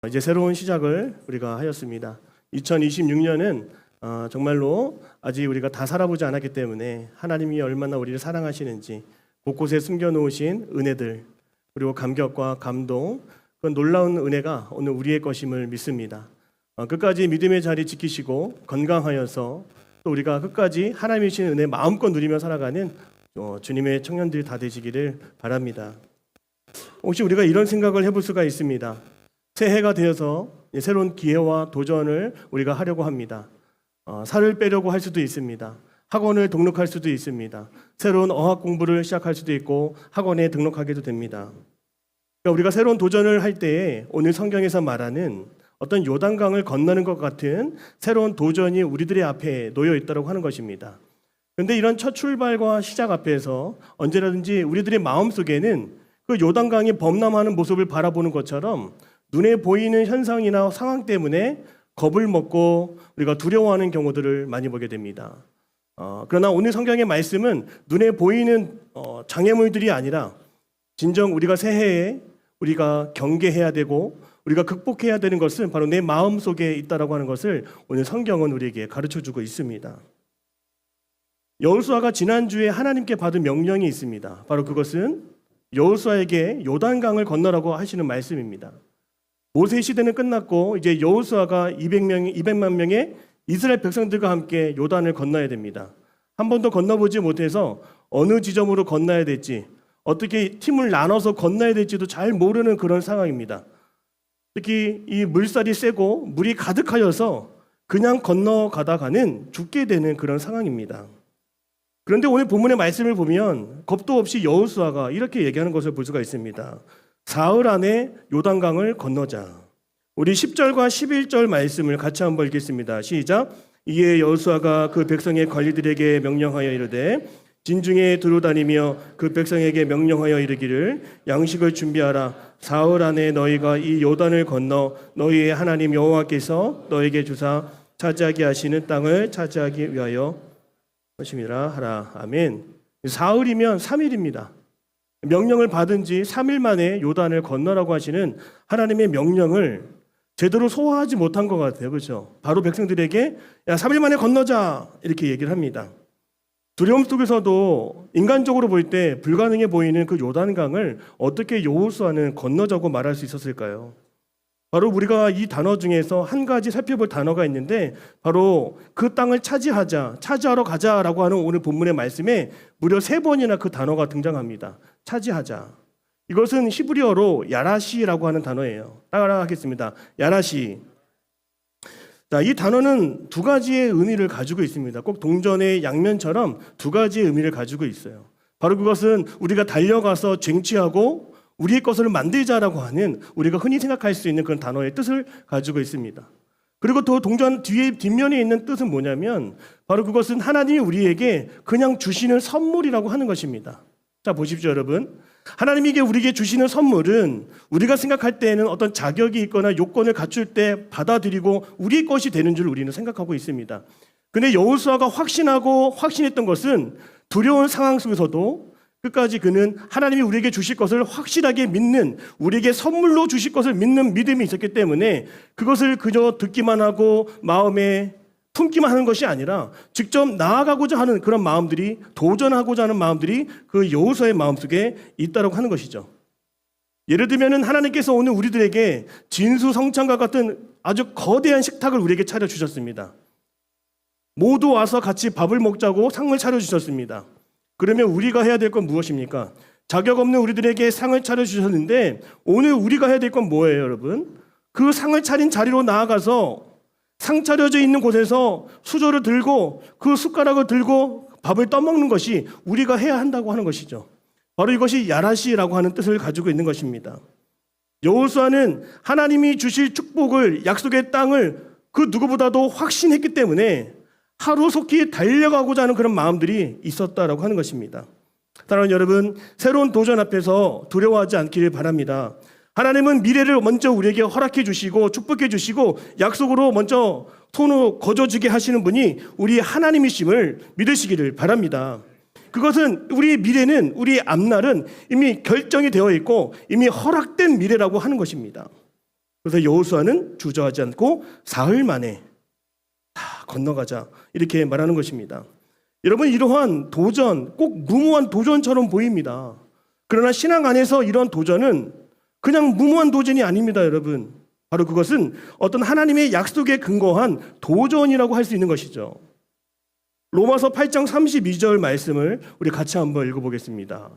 이제 새로운 시작을 우리가 하였습니다. 2026년은 정말로 아직 우리가 다 살아보지 않았기 때문에 하나님이 얼마나 우리를 사랑하시는지 곳곳에 숨겨놓으신 은혜들 그리고 감격과 감동 그 놀라운 은혜가 오늘 우리의 것임을 믿습니다. 끝까지 믿음의 자리 지키시고 건강하여서 또 우리가 끝까지 하나님이 주신 은혜 마음껏 누리며 살아가는 주님의 청년들이 다 되시기를 바랍니다. 혹시 우리가 이런 생각을 해볼 수가 있습니다. 새해가 되어서 새로운 기회와 도전을 우리가 하려고 합니다. 살을 빼려고 할 수도 있습니다. 학원을 등록할 수도 있습니다. 새로운 어학 공부를 시작할 수도 있고 학원에 등록하게도 됩니다. 그러니까 우리가 새로운 도전을 할 때에 오늘 성경에서 말하는 어떤 요단강을 건너는 것 같은 새로운 도전이 우리들의 앞에 놓여 있다고 하는 것입니다. 그런데 이런 첫 출발과 시작 앞에서 언제라든지 우리들의 마음속에는 그 요단강이 범람하는 모습을 바라보는 것처럼 눈에 보이는 현상이나 상황 때문에 겁을 먹고 우리가 두려워하는 경우들을 많이 보게 됩니다. 그러나 오늘 성경의 말씀은 눈에 보이는 장애물들이 아니라 진정 우리가 새해에 우리가 경계해야 되고 우리가 극복해야 되는 것은 바로 내 마음 속에 있다라고 하는 것을 오늘 성경은 우리에게 가르쳐주고 있습니다. 여호수아가 지난주에 하나님께 받은 명령이 있습니다. 바로 그것은 여호수아에게 요단강을 건너라고 하시는 말씀입니다. 모세 시대는 끝났고 이제 여호수아가 200만 명의 이스라엘 백성들과 함께 요단을 건너야 됩니다. 한 번도 건너보지 못해서 어느 지점으로 건너야 될지 어떻게 팀을 나눠서 건너야 될지도 잘 모르는 그런 상황입니다. 특히 이 물살이 세고 물이 가득하여서 그냥 건너가다가는 죽게 되는 그런 상황입니다. 그런데 오늘 본문의 말씀을 보면 겁도 없이 여호수아가 이렇게 얘기하는 것을 볼 수가 있습니다. 사흘 안에 요단강을 건너자. 우리 10절과 11절 말씀을 같이 한번 읽겠습니다. 시작. 이에 여호수아가 그 백성의 관리들에게 명령하여 이르되 진중에 두루다니며 그 백성에게 명령하여 이르기를 양식을 준비하라. 사흘 안에 너희가 이 요단을 건너 너희의 하나님 여호와께서 너희에게 주사 차지하게 하시는 땅을 차지하기 위하여 것임이라 하라. 아멘. 사흘이면 3일입니다. 명령을 받은 지 3일 만에 요단을 건너라고 하시는 하나님의 명령을 제대로 소화하지 못한 것 같아요. 그렇죠? 바로 백성들에게 야 3일 만에 건너자 이렇게 얘기를 합니다. 두려움 속에서도 인간적으로 볼 때 불가능해 보이는 그 요단강을 어떻게 여호수아는 건너자고 말할 수 있었을까요? 바로 우리가 이 단어 중에서 한 가지 살펴볼 단어가 있는데 바로 그 땅을 차지하러 가자라고 하는 오늘 본문의 말씀에 무려 3번이나 그 단어가 등장합니다. 차지하자. 이것은 히브리어로 야라시라고 하는 단어예요. 따라하겠습니다. 야라시. 자, 이 단어는 두 가지의 의미를 가지고 있습니다. 꼭 동전의 양면처럼 두 가지의 의미를 가지고 있어요. 바로 그것은 우리가 달려가서 쟁취하고 우리의 것을 만들자라고 하는 우리가 흔히 생각할 수 있는 그런 단어의 뜻을 가지고 있습니다. 그리고 또 동전 뒷면에 있는 뜻은 뭐냐면 바로 그것은 하나님이 우리에게 그냥 주시는 선물이라고 하는 것입니다. 자, 보십시오, 여러분. 하나님이 우리에게 주시는 선물은 우리가 생각할 때에는 어떤 자격이 있거나 요건을 갖출 때 받아들이고 우리의 것이 되는 줄 우리는 생각하고 있습니다. 근데 여호수아가 확신했던 것은 두려운 상황 속에서도 끝까지 그는 하나님이 우리에게 주실 것을 확실하게 믿는, 우리에게 선물로 주실 것을 믿는 믿음이 있었기 때문에 그것을 그저 듣기만 하고 마음에 품기만 하는 것이 아니라 직접 나아가고자 하는 그런 마음들이, 도전하고자 하는 마음들이 그 여호수아의 마음속에 있다고 하는 것이죠. 예를 들면 하나님께서 오늘 우리들에게 진수성찬과 같은 아주 거대한 식탁을 우리에게 차려주셨습니다. 모두 와서 같이 밥을 먹자고 상을 차려주셨습니다. 그러면 우리가 해야 될 건 무엇입니까? 자격 없는 우리들에게 상을 차려주셨는데 오늘 우리가 해야 될 건 뭐예요, 여러분? 그 상을 차린 자리로 나아가서 상 차려져 있는 곳에서 수저를 들고 그 숟가락을 들고 밥을 떠먹는 것이 우리가 해야 한다고 하는 것이죠. 바로 이것이 야라시라고 하는 뜻을 가지고 있는 것입니다. 여호수아는 하나님이 주실 축복을, 약속의 땅을 그 누구보다도 확신했기 때문에 하루속히 달려가고자 하는 그런 마음들이 있었다라고 하는 것입니다. 사랑하는 여러분, 새로운 도전 앞에서 두려워하지 않기를 바랍니다. 하나님은 미래를 먼저 우리에게 허락해 주시고 축복해 주시고 약속으로 먼저 손으로 거저주게 하시는 분이 우리 하나님이심을 믿으시기를 바랍니다. 그것은 우리의 미래는, 우리의 앞날은 이미 결정이 되어 있고 이미 허락된 미래라고 하는 것입니다. 그래서 여호수아는 주저하지 않고 사흘 만에 다 건너가자 이렇게 말하는 것입니다. 여러분, 이러한 도전 꼭 무모한 도전처럼 보입니다. 그러나 신앙 안에서 이런 도전은 그냥 무모한 도전이 아닙니다, 여러분. 바로 그것은 어떤 하나님의 약속에 근거한 도전이라고 할 수 있는 것이죠. 로마서 8장 32절 말씀을 우리 같이 한번 읽어보겠습니다.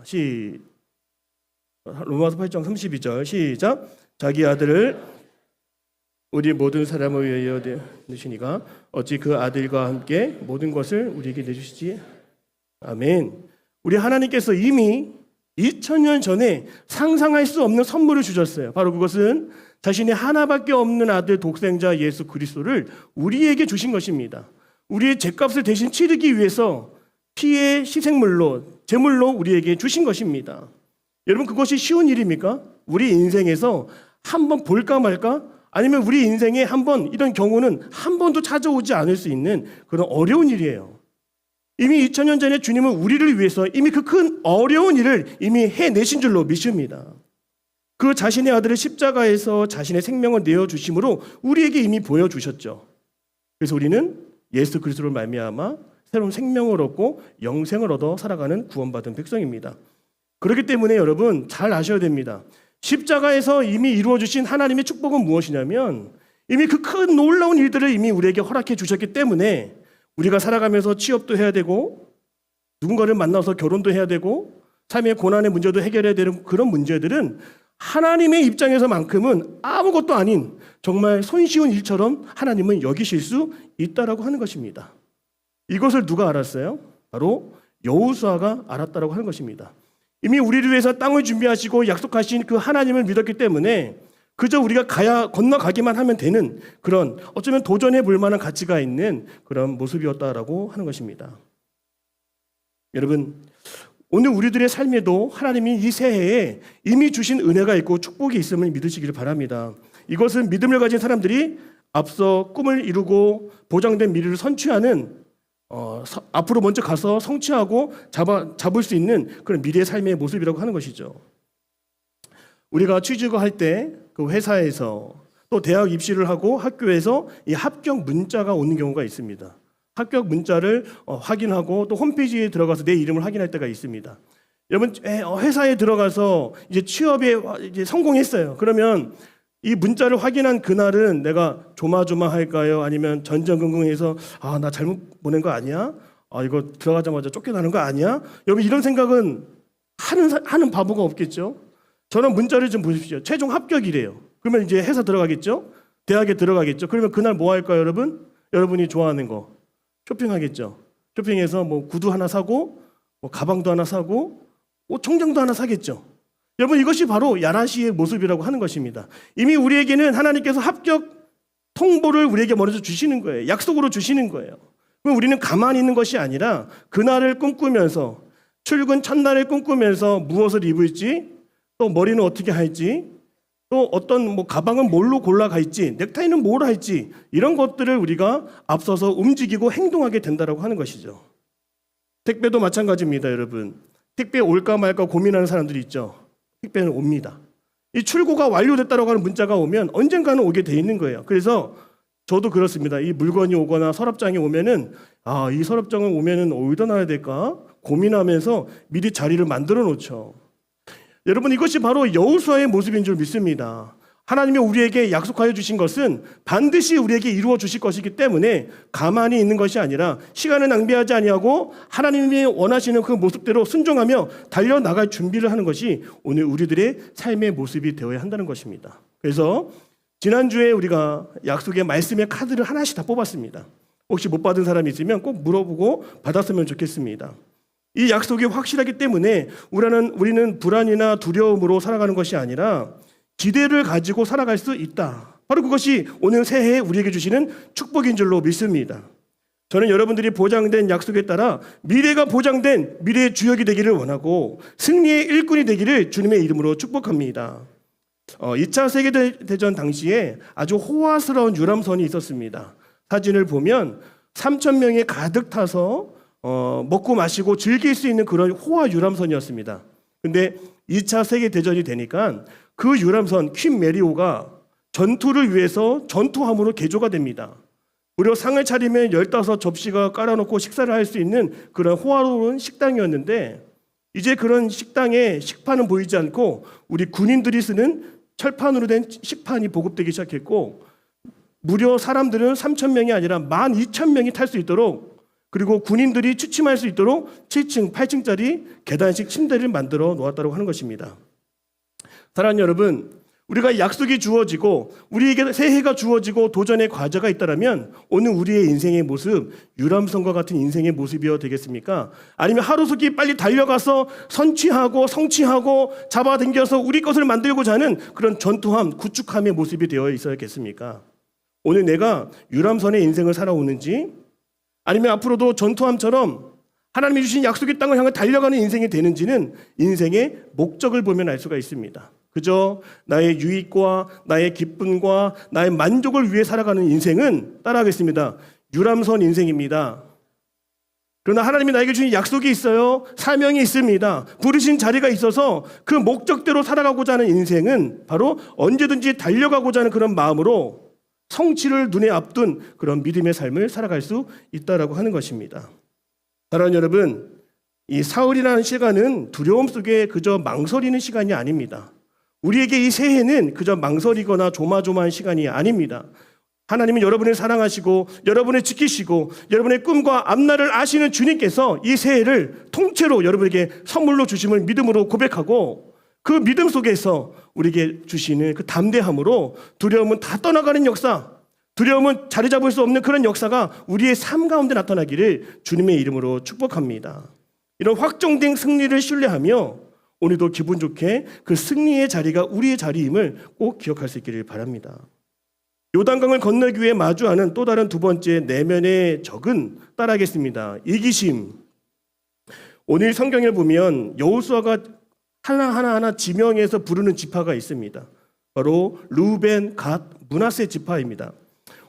로마서 8장 32절 시작. 자기 아들을 우리 모든 사람을 위하여 내주시니가 어찌 그 아들과 함께 모든 것을 우리에게 내주시지. 아멘. 우리 하나님께서 이미 2000년 전에 상상할 수 없는 선물을 주셨어요. 바로 그것은 자신의 하나밖에 없는 아들 독생자 예수 그리스도를 우리에게 주신 것입니다. 우리의 죄값을 대신 치르기 위해서 피의 희생물로, 제물로 우리에게 주신 것입니다. 여러분, 그것이 쉬운 일입니까? 우리 인생에서 한번 볼까 말까? 아니면 우리 인생에 한번 이런 경우는 한 번도 찾아오지 않을 수 있는 그런 어려운 일이에요. 이미 2000년 전에 주님은 우리를 위해서 이미 그 큰 어려운 일을 이미 해내신 줄로 믿습니다. 그 자신의 아들을 십자가에서 자신의 생명을 내어주심으로 우리에게 이미 보여주셨죠. 그래서 우리는 예수 그리스도를 말미암아 새로운 생명을 얻고 영생을 얻어 살아가는 구원받은 백성입니다. 그렇기 때문에 여러분 잘 아셔야 됩니다. 십자가에서 이미 이루어주신 하나님의 축복은 무엇이냐면 이미 그 큰 놀라운 일들을 이미 우리에게 허락해 주셨기 때문에 우리가 살아가면서 취업도 해야 되고 누군가를 만나서 결혼도 해야 되고 삶의 고난의 문제도 해결해야 되는 그런 문제들은 하나님의 입장에서만큼은 아무것도 아닌 정말 손쉬운 일처럼 하나님은 여기실 수 있다라고 하는 것입니다. 이것을 누가 알았어요? 바로 여호수아가 알았다라고 하는 것입니다. 이미 우리를 위해서 땅을 준비하시고 약속하신 그 하나님을 믿었기 때문에 그저 우리가 건너가기만 하면 되는 그런 어쩌면 도전해 볼 만한 가치가 있는 그런 모습이었다라고 하는 것입니다. 여러분, 오늘 우리들의 삶에도 하나님이 이 새해에 이미 주신 은혜가 있고 축복이 있음을 믿으시기를 바랍니다. 이것은 믿음을 가진 사람들이 앞서 꿈을 이루고 보장된 미래를 선취하는 앞으로 먼저 가서 성취하고 잡을 수 있는 그런 미래의 삶의 모습이라고 하는 것이죠. 우리가 취직을 할 때 그 회사에서 또 대학 입시를 하고 학교에서 이 합격 문자가 오는 경우가 있습니다. 합격 문자를 확인하고 또 홈페이지에 들어가서 내 이름을 확인할 때가 있습니다. 여러분, 회사에 들어가서 이제 취업에 이제 성공했어요. 그러면 이 문자를 확인한 그날은 내가 조마조마할까요? 아니면 전전긍긍해서 나 잘못 보낸 거 아니야? 이거 들어가자마자 쫓겨나는 거 아니야? 여러분, 이런 생각은 하는 바보가 없겠죠? 저는 문자를 좀 보십시오. 최종 합격이래요. 그러면 이제 회사 들어가겠죠? 대학에 들어가겠죠? 그러면 그날 뭐 할까요, 여러분? 여러분이 좋아하는 거 쇼핑하겠죠? 쇼핑해서 뭐 구두 하나 사고 뭐 가방도 하나 사고 옷 청정도 하나 사겠죠? 여러분, 이것이 바로 야라시의 모습이라고 하는 것입니다. 이미 우리에게는 하나님께서 합격 통보를 우리에게 먼저 주시는 거예요. 약속으로 주시는 거예요. 그럼 우리는 가만히 있는 것이 아니라 그날을 꿈꾸면서 출근 첫날을 꿈꾸면서 무엇을 입을지 또 머리는 어떻게 할지 또 어떤 뭐 가방은 뭘로 골라갈지 넥타이는 뭘 할지 이런 것들을 우리가 앞서서 움직이고 행동하게 된다라고 하는 것이죠. 택배도 마찬가지입니다, 여러분. 택배 올까 말까 고민하는 사람들이 있죠. 택배는 옵니다. 이 출고가 완료됐다라고 하는 문자가 오면 언젠가는 오게 돼 있는 거예요. 그래서 저도 그렇습니다. 이 물건이 오거나 서랍장이 오면은 이 서랍장을 오면은 어디다 놔야 될까 고민하면서 미리 자리를 만들어 놓죠. 여러분, 이것이 바로 여호수아의 모습인 줄 믿습니다. 하나님이 우리에게 약속하여 주신 것은 반드시 우리에게 이루어 주실 것이기 때문에 가만히 있는 것이 아니라 시간을 낭비하지 아니하고 하나님이 원하시는 그 모습대로 순종하며 달려나갈 준비를 하는 것이 오늘 우리들의 삶의 모습이 되어야 한다는 것입니다. 그래서 지난주에 우리가 약속의 말씀의 카드를 하나씩 다 뽑았습니다. 혹시 못 받은 사람이 있으면 꼭 물어보고 받았으면 좋겠습니다. 이 약속이 확실하기 때문에 우리는 불안이나 두려움으로 살아가는 것이 아니라 기대를 가지고 살아갈 수 있다. 바로 그것이 오늘 새해에 우리에게 주시는 축복인 줄로 믿습니다. 저는 여러분들이 보장된 약속에 따라 미래가 보장된 미래의 주역이 되기를 원하고 승리의 일꾼이 되기를 주님의 이름으로 축복합니다. 2차 세계대전 당시에 아주 호화스러운 유람선이 있었습니다. 사진을 보면 3,000명이 가득 타서 먹고 마시고 즐길 수 있는 그런 호화 유람선이었습니다. 근데 2차 세계대전이 되니까 그 유람선 퀸 메리오가 전투를 위해서 전투함으로 개조가 됩니다. 무려 상을 차리면 15접시가 깔아놓고 식사를 할 수 있는 그런 호화로운 식당이었는데 이제 그런 식당에 식판은 보이지 않고 우리 군인들이 쓰는 철판으로 된 식판이 보급되기 시작했고 무려 사람들은 3,000명이 아니라 12,000명이 탈 수 있도록 그리고 군인들이 취침할 수 있도록 7층, 8층짜리 계단식 침대를 만들어 놓았다고 하는 것입니다. 사랑하는 여러분, 우리가 약속이 주어지고 우리에게 새해가 주어지고 도전의 과제가 있다면 오늘 우리의 인생의 모습 유람선과 같은 인생의 모습이어야 되겠습니까? 아니면 하루속히 빨리 달려가서 선취하고 성취하고 잡아당겨서 우리 것을 만들고자 하는 그런 전투함, 구축함의 모습이 되어 있어야겠습니까? 오늘 내가 유람선의 인생을 살아오는지 아니면 앞으로도 전투함처럼 하나님이 주신 약속의 땅을 향해 달려가는 인생이 되는지는 인생의 목적을 보면 알 수가 있습니다. 그저 나의 유익과 나의 기쁨과 나의 만족을 위해 살아가는 인생은 따라하겠습니다. 유람선 인생입니다. 그러나 하나님이 나에게 주신 약속이 있어요. 사명이 있습니다. 부르신 자리가 있어서 그 목적대로 살아가고자 하는 인생은 바로 언제든지 달려가고자 하는 그런 마음으로 성취를 눈에 앞둔 그런 믿음의 삶을 살아갈 수 있다라고 하는 것입니다. 사랑하는 여러분, 이 사흘이라는 시간은 두려움 속에 그저 망설이는 시간이 아닙니다. 우리에게 이 새해는 그저 망설이거나 조마조마한 시간이 아닙니다. 하나님은 여러분을 사랑하시고 여러분을 지키시고 여러분의 꿈과 앞날을 아시는 주님께서 이 새해를 통째로 여러분에게 선물로 주심을 믿음으로 고백하고 그 믿음 속에서 우리에게 주시는 그 담대함으로 두려움은 다 떠나가는 역사, 두려움은 자리 잡을 수 없는 그런 역사가 우리의 삶 가운데 나타나기를 주님의 이름으로 축복합니다. 이런 확정된 승리를 신뢰하며 오늘도 기분 좋게 그 승리의 자리가 우리의 자리임을 꼭 기억할 수 있기를 바랍니다. 요단강을 건너기 위해 마주하는 또 다른 두 번째 내면의 적은 따라하겠습니다. 이기심. 오늘 성경을 보면 여호수아가 하나하나 지명해서 부르는 지파가 있습니다. 바로 루벤, 갓, 므낫세 지파입니다.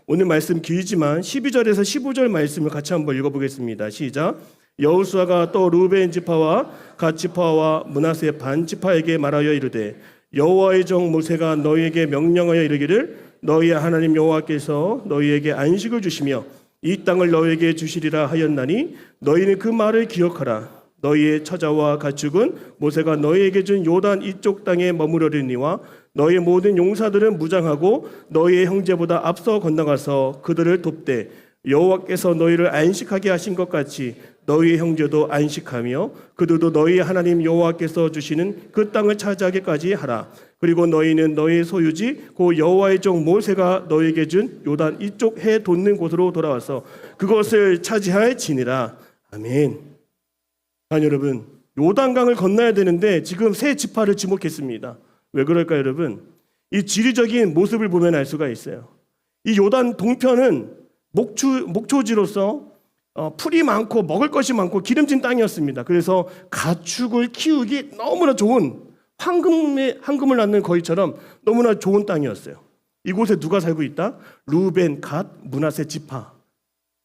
오늘 말씀 길지만 12절에서 15절 말씀을 같이 한번 읽어보겠습니다. 시작. 여호수아가 또 루벤 지파와 갓 지파와 므낫세 반 지파에게 말하여 이르되 여호와의 종 모세가 너희에게 명령하여 이르기를 너희의 하나님 여호와께서 너희에게 안식을 주시며 이 땅을 너희에게 주시리라 하였나니 너희는 그 말을 기억하라. 너희의 처자와 가축은 모세가 너희에게 준 요단 이쪽 땅에 머무르리니와 너희의 모든 용사들은 무장하고 너희의 형제보다 앞서 건너가서 그들을 돕되 여호와께서 너희를 안식하게 하신 것 같이 너희의 형제도 안식하며 그들도 너희 하나님 여호와께서 주시는 그 땅을 차지하기까지 하라. 그리고 너희는 너희의 소유지 그 여호와의 종 모세가 너희에게 준 요단 이쪽 해 돋는 곳으로 돌아와서 그것을 차지할지니라. 아멘. 아니 여러분, 요단강을 건너야 되는데 지금 세 지파를 지목했습니다. 왜 그럴까요, 여러분? 이 지리적인 모습을 보면 알 수가 있어요. 이 요단 동편은 목초지로서 풀이 많고 먹을 것이 많고 기름진 땅이었습니다. 그래서 가축을 키우기 너무나 좋은 황금을 낳는 거위처럼 너무나 좋은 땅이었어요. 이곳에 누가 살고 있다? 루벤, 갓, 므낫세 지파,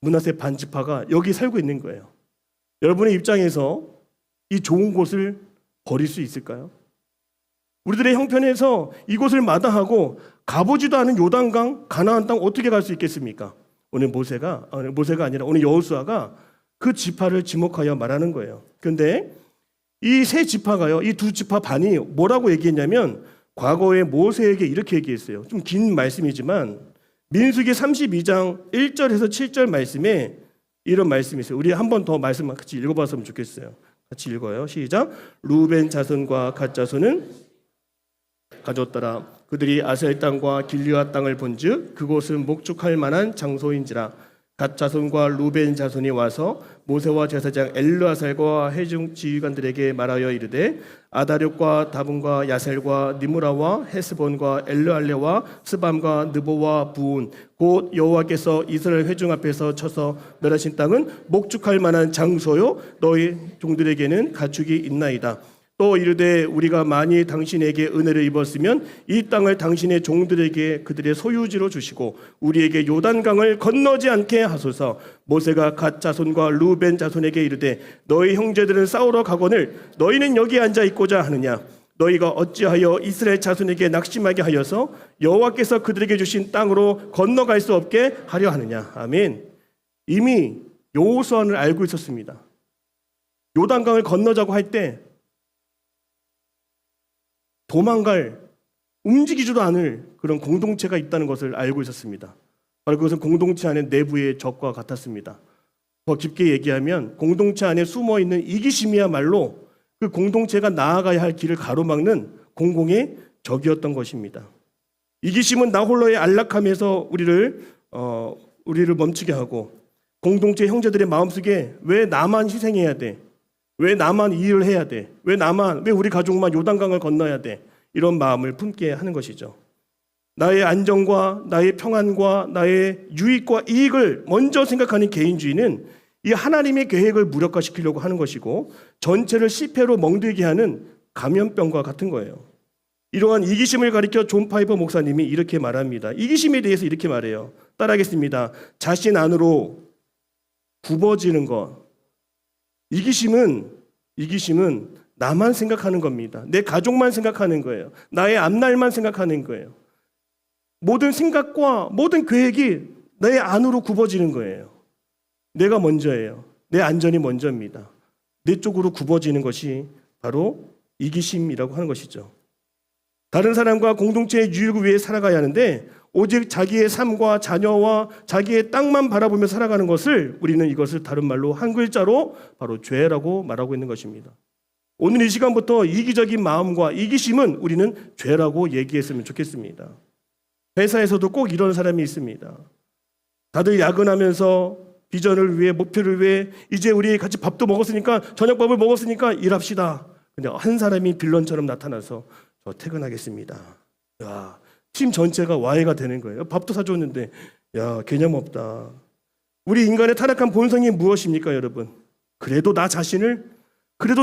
므낫세 반 지파가 여기 살고 있는 거예요. 여러분의 입장에서 이 좋은 곳을 버릴 수 있을까요? 우리들의 형편에서 이곳을 마다하고 가보지도 않은 요단강, 가나안 땅 어떻게 갈 수 있겠습니까? 오늘 모세가 아니라 오늘 여호수아가 그 지파를 지목하여 말하는 거예요. 그런데 이 세 지파가요, 이 두 지파 반이 뭐라고 얘기했냐면 과거에 모세에게 이렇게 얘기했어요. 좀 긴 말씀이지만 민수기 32장 1절에서 7절 말씀에 이런 말씀이 있어요. 우리 한 번 더 말씀 같이 읽어봤으면 좋겠어요. 같이 읽어요. 시작. 루벤 자손과 갓 자손은 가졌더라. 그들이 아셀 땅과 길르앗 땅을 본즉 그곳은 목축할 만한 장소인지라. 갓 자손과 루벤 자손이 와서 모세와 제사장 엘르아살과 회중 지휘관들에게 말하여 이르되 아다력과 다분과 야셀과 니무라와 헤스본과 엘르알레와 스밤과 느보와 부온 곧 여호와께서 이스라엘 회중 앞에서 쳐서 멸하신 땅은 목축할 만한 장소요 너희 종들에게는 가축이 있나이다. 또 이르되 우리가 만일 당신에게 은혜를 입었으면 이 땅을 당신의 종들에게 그들의 소유지로 주시고 우리에게 요단강을 건너지 않게 하소서. 모세가 갓 자손과 루벤 자손에게 이르되 너희 형제들은 싸우러 가거늘 너희는 여기 앉아 있고자 하느냐. 너희가 어찌하여 이스라엘 자손에게 낙심하게 하여서 여호와께서 그들에게 주신 땅으로 건너갈 수 없게 하려 하느냐. 아멘. 이미 여호수아는 알고 있었습니다. 요단강을 건너자고 할 때 도망갈, 움직이지도 않을 그런 공동체가 있다는 것을 알고 있었습니다. 바로 그것은 공동체 안에 내부의 적과 같았습니다. 더 깊게 얘기하면 공동체 안에 숨어있는 이기심이야말로 그 공동체가 나아가야 할 길을 가로막는 공공의 적이었던 것입니다. 이기심은 나 홀로의 안락함에서 우리를 멈추게 하고, 공동체 형제들의 마음속에 왜 나만 희생해야 돼? 왜 나만 이 일을 해야 돼? 왜 우리 가족만 요단강을 건너야 돼? 이런 마음을 품게 하는 것이죠. 나의 안정과 나의 평안과 나의 유익과 이익을 먼저 생각하는 개인주의는 이 하나님의 계획을 무력화시키려고 하는 것이고, 전체를 실패로 멍들게 하는 감염병과 같은 거예요. 이러한 이기심을 가리켜 존 파이버 목사님이 이렇게 말합니다. 이기심에 대해서 이렇게 말해요. 따라하겠습니다. 자신 안으로 굽어지는 것. 이기심은 나만 생각하는 겁니다. 내 가족만 생각하는 거예요. 나의 앞날만 생각하는 거예요. 모든 생각과 모든 계획이 내 안으로 굽어지는 거예요. 내가 먼저예요. 내 안전이 먼저입니다. 내 쪽으로 굽어지는 것이 바로 이기심이라고 하는 것이죠. 다른 사람과 공동체의 유익을 위해 살아가야 하는데 오직 자기의 삶과 자녀와 자기의 땅만 바라보며 살아가는 것을, 우리는 이것을 다른 말로 한 글자로 바로 죄라고 말하고 있는 것입니다. 오늘 이 시간부터 이기적인 마음과 이기심은 우리는 죄라고 얘기했으면 좋겠습니다. 회사에서도 꼭 이런 사람이 있습니다. 다들 야근하면서 비전을 위해, 목표를 위해 이제 우리 같이 밥도 먹었으니까, 저녁밥을 먹었으니까 일합시다. 근데 한 사람이 빌런처럼 나타나서 저 퇴근하겠습니다. 야, 팀 전체가 와해가 되는 거예요. 밥도 사줬는데 야, 개념 없다. 우리 인간의 타락한 본성이 무엇입니까, 여러분? 그래도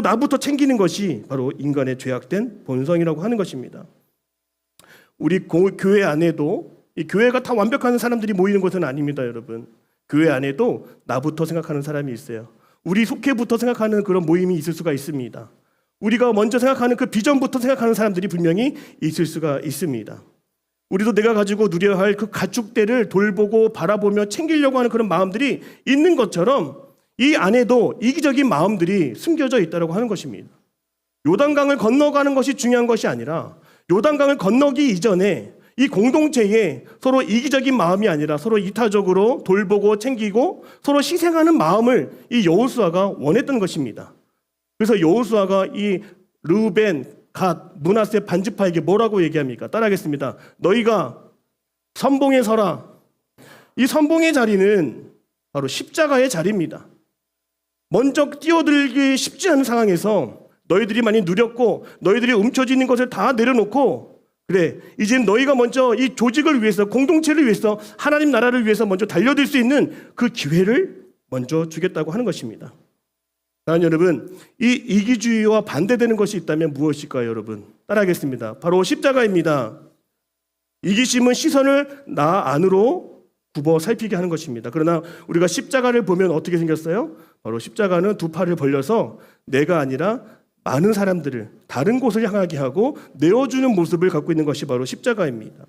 나부터 챙기는 것이 바로 인간의 죄악된 본성이라고 하는 것입니다. 우리 교회 안에도, 이 교회가 다 완벽한 사람들이 모이는 곳은 아닙니다, 여러분. 교회 안에도 나부터 생각하는 사람이 있어요. 우리 속해부터 생각하는 그런 모임이 있을 수가 있습니다. 우리가 먼저 생각하는 그 비전부터 생각하는 사람들이 분명히 있을 수가 있습니다. 우리도 내가 가지고 누려야 할 그 가축대를 돌보고 바라보며 챙기려고 하는 그런 마음들이 있는 것처럼 이 안에도 이기적인 마음들이 숨겨져 있다고 하는 것입니다. 요단강을 건너가는 것이 중요한 것이 아니라, 요단강을 건너기 이전에 이 공동체에 서로 이기적인 마음이 아니라 서로 이타적으로 돌보고 챙기고 서로 희생하는 마음을 이 여호수아가 원했던 것입니다. 그래서 여호수아가 이 르우벤, 갓, 므낫세 반지파에게 뭐라고 얘기합니까? 따라하겠습니다. 너희가 선봉에 서라. 이 선봉의 자리는 바로 십자가의 자리입니다. 먼저 뛰어들기 쉽지 않은 상황에서 너희들이 많이 누렸고 너희들이 움켜쥐는 것을 다 내려놓고, 그래, 이제 너희가 먼저 이 조직을 위해서, 공동체를 위해서, 하나님 나라를 위해서 먼저 달려들 수 있는 그 기회를 먼저 주겠다고 하는 것입니다. 사랑하는 여러분, 이 이기주의와 반대되는 것이 있다면 무엇일까요, 여러분? 따라하겠습니다. 바로 십자가입니다. 이기심은 시선을 나 안으로 굽어 살피게 하는 것입니다. 그러나 우리가 십자가를 보면 어떻게 생겼어요? 바로 십자가는 두 팔을 벌려서 내가 아니라 많은 사람들을 다른 곳을 향하게 하고 내어주는 모습을 갖고 있는 것이 바로 십자가입니다.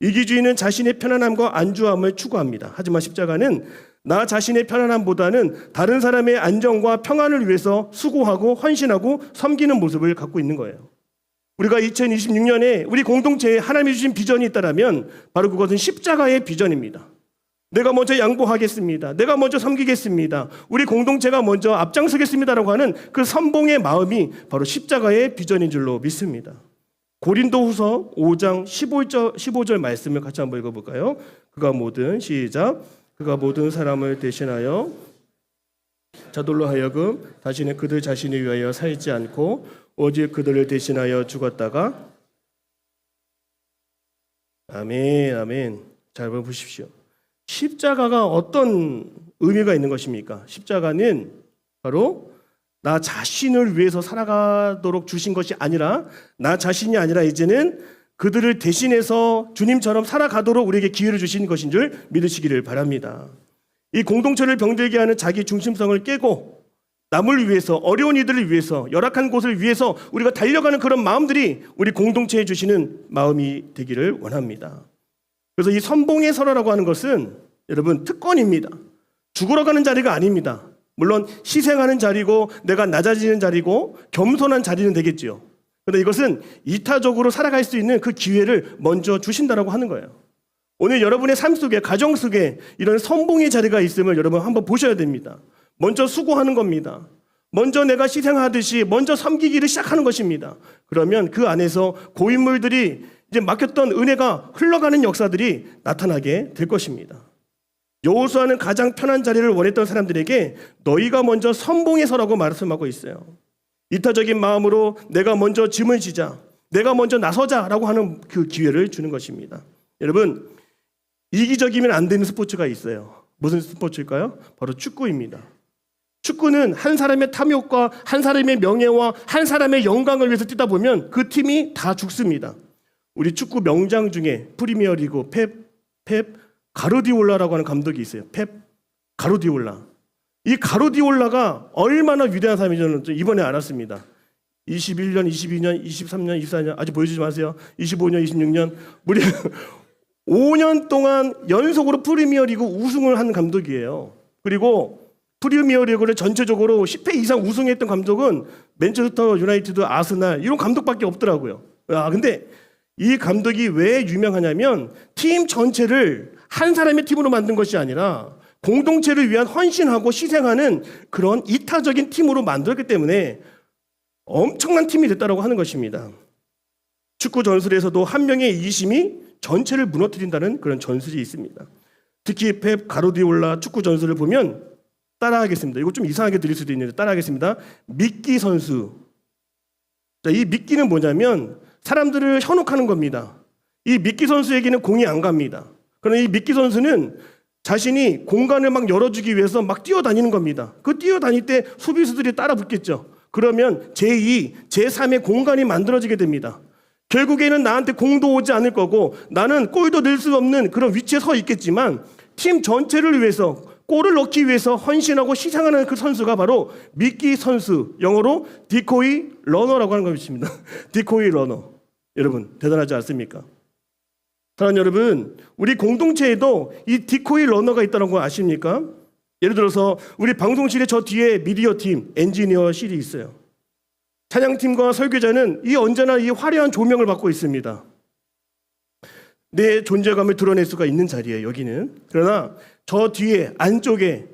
이기주의는 자신의 편안함과 안주함을 추구합니다. 하지만 십자가는 나 자신의 편안함보다는 다른 사람의 안정과 평안을 위해서 수고하고 헌신하고 섬기는 모습을 갖고 있는 거예요. 우리가 2026년에 우리 공동체에 하나님이 주신 비전이 있다면 바로 그것은 십자가의 비전입니다. 내가 먼저 양보하겠습니다. 내가 먼저 섬기겠습니다. 우리 공동체가 먼저 앞장서겠습니다라고 하는 그 선봉의 마음이 바로 십자가의 비전인 줄로 믿습니다. 고린도후서 5장 15절 말씀을 같이 한번 읽어볼까요? 그가 모든 사람을 대신하여 자돌로 하여금 다시는 그들 자신을 위하여 살지 않고 오직 그들을 대신하여 죽었다가, 아멘. 잘 보십시오. 십자가가 어떤 의미가 있는 것입니까? 십자가는 바로 나 자신을 위해서 살아가도록 주신 것이 아니라, 나 자신이 아니라 이제는 그들을 대신해서 주님처럼 살아가도록 우리에게 기회를 주신 것인 줄 믿으시기를 바랍니다. 이 공동체를 병들게 하는 자기 중심성을 깨고 남을 위해서, 어려운 이들을 위해서, 열악한 곳을 위해서 우리가 달려가는 그런 마음들이 우리 공동체에 주시는 마음이 되기를 원합니다. 그래서 이 선봉의 설화라고 하는 것은 여러분 특권입니다. 죽으러 가는 자리가 아닙니다. 물론 희생하는 자리고 내가 낮아지는 자리고 겸손한 자리는 되겠지요. 그런데 이것은 이타적으로 살아갈 수 있는 그 기회를 먼저 주신다라고 하는 거예요. 오늘 여러분의 삶 속에, 가정 속에 이런 선봉의 자리가 있음을 여러분 한번 보셔야 됩니다. 먼저 수고하는 겁니다. 먼저 내가 희생하듯이 먼저 섬기기를 시작하는 것입니다. 그러면 그 안에서 고인물들이 이제 맡겼던 은혜가 흘러가는 역사들이 나타나게 될 것입니다. 여호수아는 가장 편한 자리를 원했던 사람들에게 너희가 먼저 선봉에 서라고 말씀하고 있어요. 이타적인 마음으로 내가 먼저 짐을 지자, 내가 먼저 나서자라고 하는 그 기회를 주는 것입니다. 여러분, 이기적이면 안 되는 스포츠가 있어요. 무슨 스포츠일까요? 바로 축구입니다. 축구는 한 사람의 탐욕과 한 사람의 명예와 한 사람의 영광을 위해서 뛰다 보면 그 팀이 다 죽습니다. 우리 축구 명장 중에 프리미어리그 펩 가르디올라라고 하는 감독이 있어요. 펩 가르디올라. 이 가르디올라가 얼마나 위대한 사람인지는 이번에 알았습니다. 21년, 22년, 23년, 24년 아직 보여주지 마세요. 25년, 26년 무려 5년 동안 연속으로 프리미어리그 우승을 한 감독이에요. 그리고 프리미어리그를 전체적으로 10회 이상 우승했던 감독은 맨체스터 유나이티드, 아스날 이런 감독밖에 없더라고요. 근데 이 감독이 왜 유명하냐면 팀 전체를 한 사람의 팀으로 만든 것이 아니라 공동체를 위한 헌신하고 희생하는 그런 이타적인 팀으로 만들었기 때문에 엄청난 팀이 됐다고 하는 것입니다. 축구 전술에서도 한 명의 이심이 전체를 무너뜨린다는 그런 전술이 있습니다. 특히 펩 가르디올라 축구 전술을 보면 따라하겠습니다. 이거 좀 이상하게 들릴 수도 있는데 따라하겠습니다. 미끼 선수. 자, 이 미끼는 뭐냐면 사람들을 현혹하는 겁니다. 이 미끼 선수에게는 공이 안 갑니다. 그러나 이 미끼 선수는 자신이 공간을 막 열어주기 위해서 막 뛰어다니는 겁니다. 그 뛰어다닐 때 수비수들이 따라 붙겠죠. 그러면 제2, 제3의 공간이 만들어지게 됩니다. 결국에는 나한테 공도 오지 않을 거고 나는 골도 넣을 수 없는 그런 위치에 서 있겠지만 팀 전체를 위해서 골을 넣기 위해서 헌신하고 희생하는 그 선수가 바로 미끼 선수, 영어로 디코이 러너라고 하는 것입니다. 디코이 러너. 여러분 대단하지 않습니까? 사랑하는 여러분, 우리 공동체에도 이 디코이 러너가 있다는 거 아십니까? 예를 들어서 우리 방송실에 저 뒤에 미디어팀, 엔지니어실이 있어요. 찬양팀과 설교자는 언제나 이 화려한 조명을 받고 있습니다. 내 존재감을 드러낼 수가 있는 자리예요, 여기는. 그러나 저 뒤에 안쪽에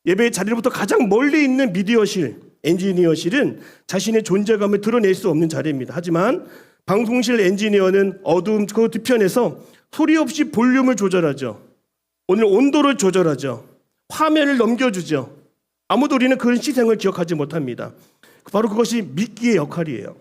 예배의 자리로부터 가장 멀리 있는 미디어실, 엔지니어실은 자신의 존재감을 드러낼 수 없는 자리입니다. 하지만 방송실 엔지니어는 어두움 그 뒤편에서 소리 없이 볼륨을 조절하죠. 오늘 온도를 조절하죠. 화면을 넘겨주죠. 아무도 우리는 그런 시생을 기억하지 못합니다. 바로 그것이 미끼의 역할이에요.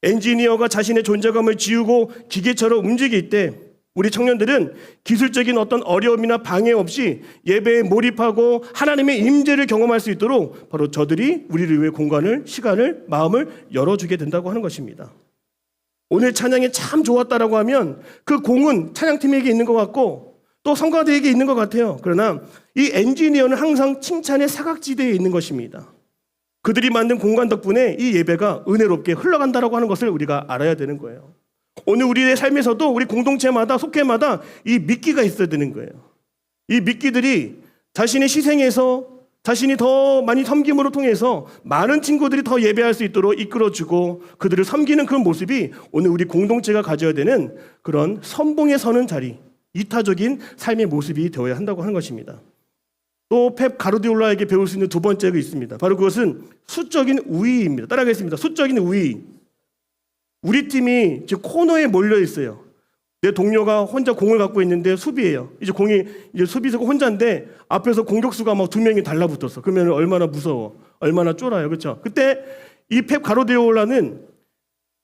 엔지니어가 자신의 존재감을 지우고 기계처럼 움직일 때 우리 청년들은 기술적인 어떤 어려움이나 방해 없이 예배에 몰입하고 하나님의 임재를 경험할 수 있도록 바로 저들이 우리를 위해 공간을, 시간을, 마음을 열어주게 된다고 하는 것입니다. 오늘 찬양이 참 좋았다라고 하면 그 공은 찬양팀에게 있는 것 같고 또 성가대에게 있는 것 같아요. 그러나 이 엔지니어는 항상 칭찬의 사각지대에 있는 것입니다. 그들이 만든 공간 덕분에 이 예배가 은혜롭게 흘러간다라고 하는 것을 우리가 알아야 되는 거예요. 오늘 우리의 삶에서도 우리 공동체마다 속회마다 이 미끼가 있어야 되는 거예요. 이 미끼들이 자신의 희생에서 자신이 더 많이 섬김으로 통해서 많은 친구들이 더 예배할 수 있도록 이끌어주고 그들을 섬기는 그런 모습이 오늘 우리 공동체가 가져야 되는 그런 선봉에 서는 자리, 이타적인 삶의 모습이 되어야 한다고 하는 것입니다. 또 펩 가르디올라에게 배울 수 있는 두 번째가 있습니다. 바로 그것은 수적인 우위입니다. 따라하겠습니다. 수적인 우위. 우리 팀이 지금 코너에 몰려 있어요. 내 동료가 혼자 공을 갖고 있는데 수비예요. 이제 수비수가 혼자인데 앞에서 공격수가 막 두 명이 달라붙었어. 그러면 얼마나 무서워, 얼마나 쫄아요, 그렇죠? 그때 이 펩 가르디올라는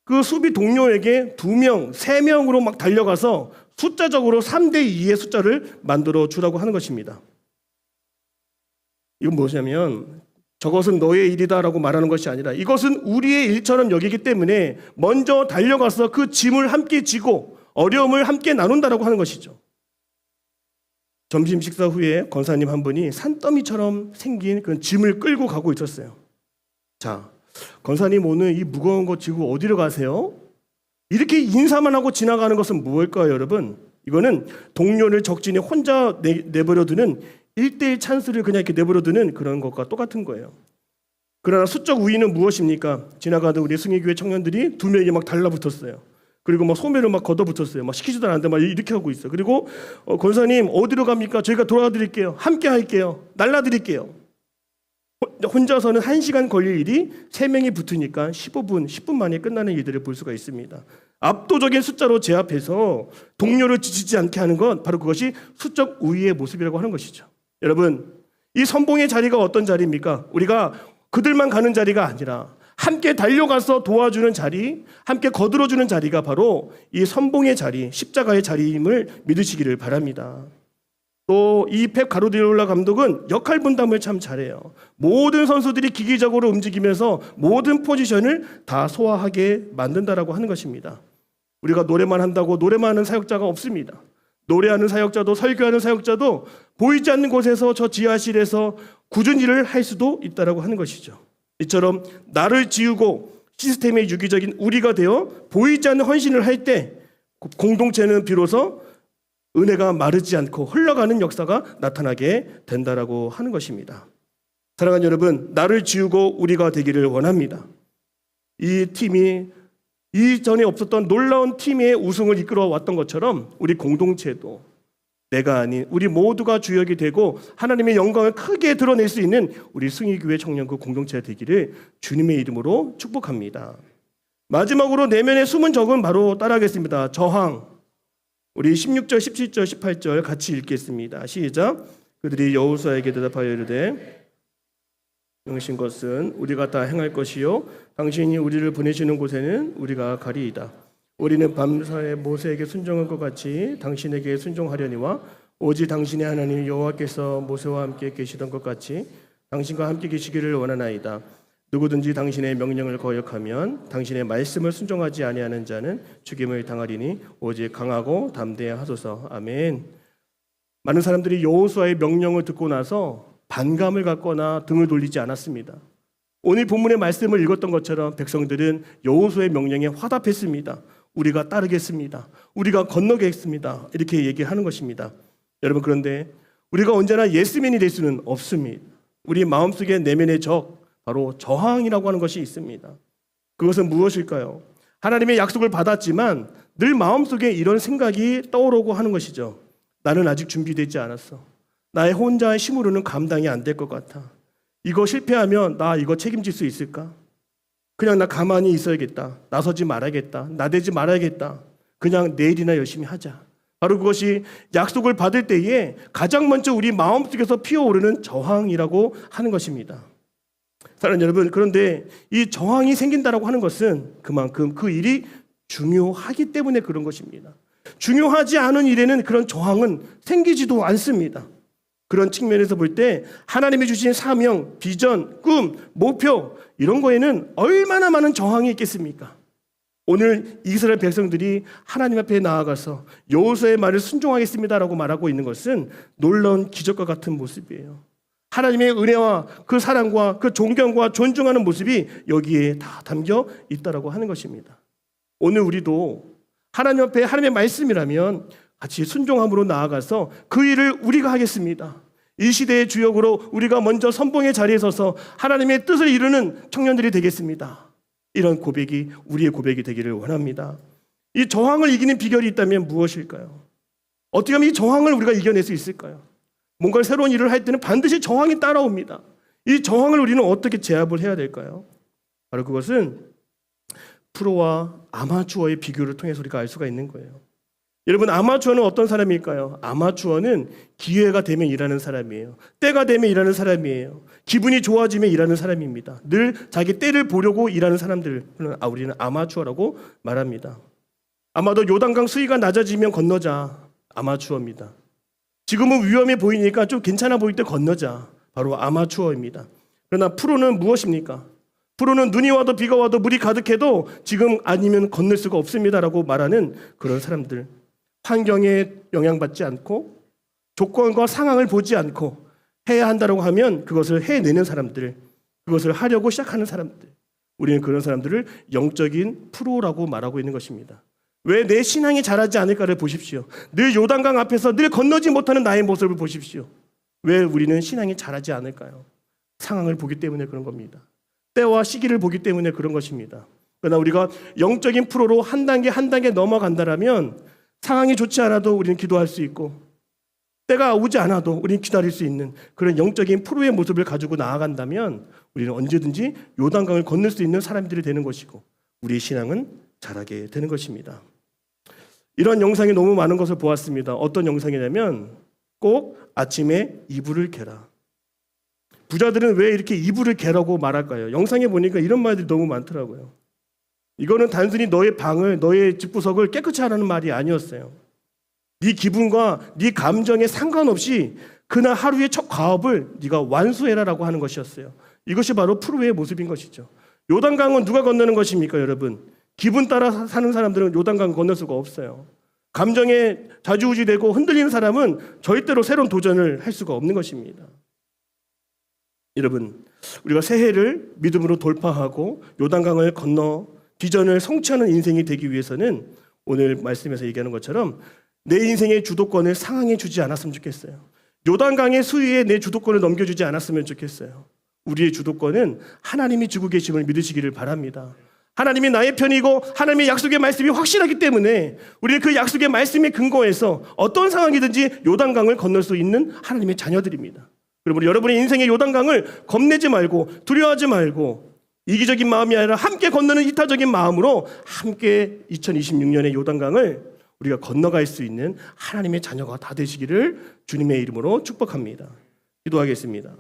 그 수비 동료에게 2명, 3명으로 막 달려가서 숫자적으로 3대2의 숫자를 만들어 주라고 하는 것입니다. 이건 뭐냐면 저것은 너의 일이다라고 말하는 것이 아니라 이것은 우리의 일처럼 여기기 때문에 먼저 달려가서 그 짐을 함께 지고 어려움을 함께 나눈다라고 하는 것이죠. 점심 식사 후에 권사님 한 분이 산더미처럼 생긴 그런 짐을 끌고 가고 있었어요. 자, 권사님 오늘 이 무거운 거 지고 어디로 가세요? 이렇게 인사만 하고 지나가는 것은 무엇일까요, 여러분? 이거는 동료를 적진에 혼자 내버려두는 1대1 찬스를 그냥 이렇게 내버려두는 그런 것과 똑같은 거예요. 그러나 수적 우위는 무엇입니까? 지나가던 우리 승희교회 청년들이 두 명이 막 달라붙었어요. 그리고 막 소매를 막 걷어붙었어요. 막 시키지도 않는데 막 이렇게 하고 있어요. 그리고 권사님 어디로 갑니까? 저희가 돌아가 드릴게요. 함께 할게요. 날라드릴게요. 혼자서는 1시간 걸릴 일이 3명이 붙으니까 15분, 10분 만에 끝나는 일들을 볼 수가 있습니다. 압도적인 숫자로 제압해서 동료를 지치지 않게 하는 건 바로 그것이 수적 우위의 모습이라고 하는 것이죠. 여러분, 이 선봉의 자리가 어떤 자리입니까? 우리가 그들만 가는 자리가 아니라 함께 달려가서 도와주는 자리, 함께 거들어주는 자리가 바로 이 선봉의 자리, 십자가의 자리임을 믿으시기를 바랍니다. 또 이 펩 가르디올라 감독은 역할 분담을 참 잘해요. 모든 선수들이 기기적으로 움직이면서 모든 포지션을 다 소화하게 만든다라고 하는 것입니다. 우리가 노래만 한다고 노래만 하는 사역자가 없습니다. 노래하는 사역자도 설교하는 사역자도 보이지 않는 곳에서 저 지하실에서 굳은 일을 할 수도 있다라고 하는 것이죠. 이처럼 나를 지우고 시스템의 유기적인 우리가 되어 보이지 않는 헌신을 할 때 공동체는 비로소 은혜가 마르지 않고 흘러가는 역사가 나타나게 된다라고 하는 것입니다. 사랑하는 여러분, 나를 지우고 우리가 되기를 원합니다. 이 팀이 이전에 없었던 놀라운 팀의 우승을 이끌어 왔던 것처럼 우리 공동체도 내가 아닌 우리 모두가 주역이 되고 하나님의 영광을 크게 드러낼 수 있는 우리 승희교회 청년부 공동체가 되기를 주님의 이름으로 축복합니다. 마지막으로 내면의 숨은 적은 바로 따라하겠습니다. 저항. 우리 16절, 17절, 18절 같이 읽겠습니다. 시작. 그들이 여호수아에게 대답하여 이르되 명신 것은 우리가 다 행할 것이요 당신이 우리를 보내시는 곳에는 우리가 가리이다. 우리는 밤사이 모세에게 순종한 것 같이 당신에게 순종하려니와 오직 당신의 하나님 여호와께서 모세와 함께 계시던 것 같이 당신과 함께 계시기를 원하나이다. 누구든지 당신의 명령을 거역하면 당신의 말씀을 순종하지 아니하는 자는 죽임을 당하리니 오직 강하고 담대하소서. 아멘. 많은 사람들이 여호수아의 명령을 듣고 나서 반감을 갖거나 등을 돌리지 않았습니다. 오늘 본문의 말씀을 읽었던 것처럼 백성들은 여호수아의 명령에 화답했습니다. 우리가 따르겠습니다. 우리가 건너겠습니다. 이렇게 얘기하는 것입니다. 여러분, 그런데 우리가 언제나 예스맨이 될 수는 없습니다. 우리 마음속에 내면의 적, 바로 저항이라고 하는 것이 있습니다. 그것은 무엇일까요? 하나님의 약속을 받았지만 늘 마음속에 이런 생각이 떠오르고 하는 것이죠. 나는 아직 준비되지 않았어. 나의 혼자의 힘으로는 감당이 안 될 것 같아. 이거 실패하면 나 이거 책임질 수 있을까? 그냥 나 가만히 있어야겠다. 나서지 말아야겠다. 나대지 말아야겠다. 그냥 내일이나 열심히 하자. 바로 그것이 약속을 받을 때에 가장 먼저 우리 마음속에서 피어오르는 저항이라고 하는 것입니다. 사랑하는 여러분, 그런데 이 저항이 생긴다라고 하는 것은 그만큼 그 일이 중요하기 때문에 그런 것입니다. 중요하지 않은 일에는 그런 저항은 생기지도 않습니다. 그런 측면에서 볼 때 하나님이 주신 사명, 비전, 꿈, 목표 이런 거에는 얼마나 많은 저항이 있겠습니까? 오늘 이스라엘 백성들이 하나님 앞에 나아가서 여호수아의 말을 순종하겠습니다라고 말하고 있는 것은 놀라운 기적과 같은 모습이에요. 하나님의 은혜와 그 사랑과 그 존경과 존중하는 모습이 여기에 다 담겨 있다라고 하는 것입니다. 오늘 우리도 하나님 앞에 하나님의 말씀이라면 같이 순종함으로 나아가서 그 일을 우리가 하겠습니다. 이 시대의 주역으로 우리가 먼저 선봉의 자리에 서서 하나님의 뜻을 이루는 청년들이 되겠습니다. 이런 고백이 우리의 고백이 되기를 원합니다. 이 저항을 이기는 비결이 있다면 무엇일까요? 어떻게 하면 이 저항을 우리가 이겨낼 수 있을까요? 뭔가 새로운 일을 할 때는 반드시 저항이 따라옵니다. 이 저항을 우리는 어떻게 제압을 해야 될까요? 바로 그것은 프로와 아마추어의 비교를 통해서 우리가 알 수가 있는 거예요. 여러분, 아마추어는 어떤 사람일까요? 아마추어는 기회가 되면 일하는 사람이에요. 때가 되면 일하는 사람이에요. 기분이 좋아지면 일하는 사람입니다. 늘 자기 때를 보려고 일하는 사람들을 우리는 아마추어라고 말합니다. 아마도 요단강 수위가 낮아지면 건너자. 아마추어입니다. 지금은 위험해 보이니까 좀 괜찮아 보일 때 건너자. 바로 아마추어입니다. 그러나 프로는 무엇입니까? 프로는 눈이 와도 비가 와도 물이 가득해도 지금 아니면 건널 수가 없습니다라고 말하는 그런 사람들. 환경에 영향받지 않고 조건과 상황을 보지 않고 해야 한다고 하면 그것을 해내는 사람들. 그것을 하려고 시작하는 사람들, 우리는 그런 사람들을 영적인 프로라고 말하고 있는 것입니다. 왜 내 신앙이 자라지 않을까를 보십시오. 늘 요단강 앞에서 늘 건너지 못하는 나의 모습을 보십시오. 왜 우리는 신앙이 자라지 않을까요? 상황을 보기 때문에 그런 겁니다. 때와 시기를 보기 때문에 그런 것입니다. 그러나 우리가 영적인 프로로 한 단계 한 단계 넘어간다면 상황이 좋지 않아도 우리는 기도할 수 있고, 때가 오지 않아도 우리는 기다릴 수 있는 그런 영적인 프로의 모습을 가지고 나아간다면 우리는 언제든지 요단강을 건널 수 있는 사람들이 되는 것이고, 우리의 신앙은 자라게 되는 것입니다. 이런 영상이 너무 많은 것을 보았습니다. 어떤 영상이냐면 꼭 아침에 이불을 개라. 부자들은 왜 이렇게 이불을 개라고 말할까요? 영상에 보니까 이런 말들이 너무 많더라고요. 이거는 단순히 너의 방을, 너의 집구석을 깨끗이 하라는 말이 아니었어요. 네 기분과 네 감정에 상관없이 그날 하루의 첫 과업을 네가 완수해라라고 하는 것이었어요. 이것이 바로 프로의 모습인 것이죠. 요단강은 누가 건너는 것입니까, 여러분? 기분 따라 사는 사람들은 요단강을 건널 수가 없어요. 감정에 좌지우지되고 흔들리는 사람은 절대로 새로운 도전을 할 수가 없는 것입니다. 여러분, 우리가 새해를 믿음으로 돌파하고 요단강을 건너 비전을 성취하는 인생이 되기 위해서는 오늘 말씀에서 얘기하는 것처럼 내 인생의 주도권을 상황에 주지 않았으면 좋겠어요. 요단강의 수위에 내 주도권을 넘겨주지 않았으면 좋겠어요. 우리의 주도권은 하나님이 주고 계심을 믿으시기를 바랍니다. 하나님이 나의 편이고 하나님의 약속의 말씀이 확실하기 때문에 우리는 그 약속의 말씀에 근거해서 어떤 상황이든지 요단강을 건널 수 있는 하나님의 자녀들입니다. 그러므로 여러분의 인생의 요단강을 겁내지 말고 두려워하지 말고 이기적인 마음이 아니라 함께 건너는 이타적인 마음으로 함께 2026년의 요단강을 우리가 건너갈 수 있는 하나님의 자녀가 다 되시기를 주님의 이름으로 축복합니다. 기도하겠습니다.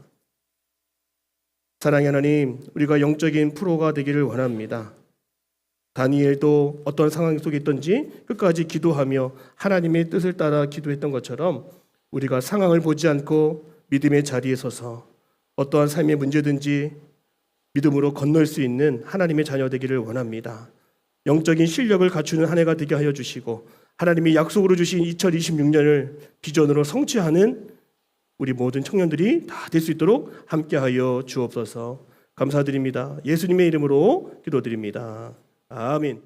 사랑의 하나님, 우리가 영적인 프로가 되기를 원합니다. 다니엘도 어떤 상황 속에 있던지 끝까지 기도하며 하나님의 뜻을 따라 기도했던 것처럼 우리가 상황을 보지 않고 믿음의 자리에 서서 어떠한 삶의 문제든지 믿음으로 건널 수 있는 하나님의 자녀 되기를 원합니다. 영적인 실력을 갖추는 한 해가 되게 하여 주시고 하나님이 약속으로 주신 2026년을 비전으로 성취하는 우리 모든 청년들이 다 될 수 있도록 함께하여 주옵소서. 감사드립니다. 예수님의 이름으로 기도드립니다. 아멘.